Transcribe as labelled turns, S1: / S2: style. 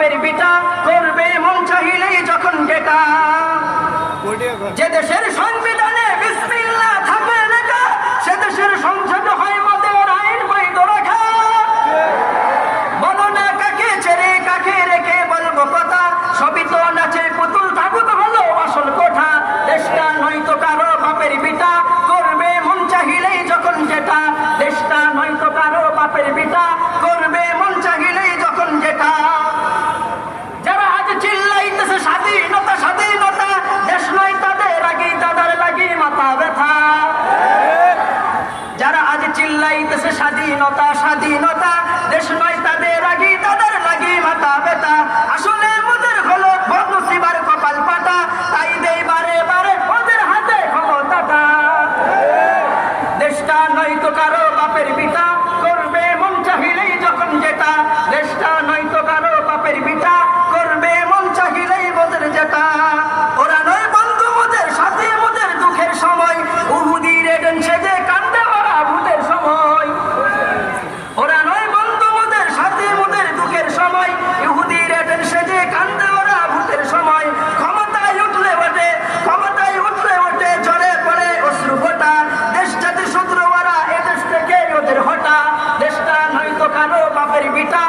S1: বাপের বিটা করবে মন চাহিলেই যখন যেটা। যে দেশের সংবিধানে বিসমিল্লাহ থাকে লেখা, সে দেশের সংসদ হয় মদের আইন বৈধ রাখা। বলো না কাকে ছেড়ে কাকে রেখে বলবো কথা, সবই তো নাচে পুতুল তাগুত হলো আসল কোঠা। দেশটা নয়তো কারো বাপের বিটা করবে মন চাহিলেই যখন যেটা। দেশটা নয়তো কারো বাপের বিটা করবে মন চাহিলেই যখন যেটা। যারা আজ চিল্লাইতেছে স্বাধীনতা স্বাধীনতা, দেশ নয় তাদের আগি তাদের লাগি মাথা ব্যথা। যারা আজ চিল্লাইতেছে স্বাধীনতা স্বাধীনতা, দেশ নয় তাদের আগি তাদের লাগি মাথা ব্যথা। আসলে ওদের হলো বদনসিবার কপাল পাতা, তাই দেই বারে বারে ওদের হাতে ক্ষমতাটা। দেশটা নয়তো কারো বাপের বিটা করবে মন চাহিলেই যখন যেটা। দেশটা নয়তো কারো বাপের বিটা করবে মন চাহিলেই ওদের যেটা। ওরা নয় বন্ধু মোদের সাথে মোদের দুঃখের সময়, উহুদির এডেন সেজে কান্দে ওরা ভূতের সময়। ওরা নয় বন্ধু মোদের সাথে মোদের দুঃখের সময়, ইহুদির এডেন সেজে কান্দে ওরা ভূতের সময়। ক্ষমতায় উঠলে ওঠে ক্ষমতায় উঠলে ওঠে ঝরে পড়ে অশ্রু ফোটা। দেশ যাতে শত্রু ওরা এদেশ থেকে ওদের হটা। দেশটা নয়তো কারো বাপের বিটা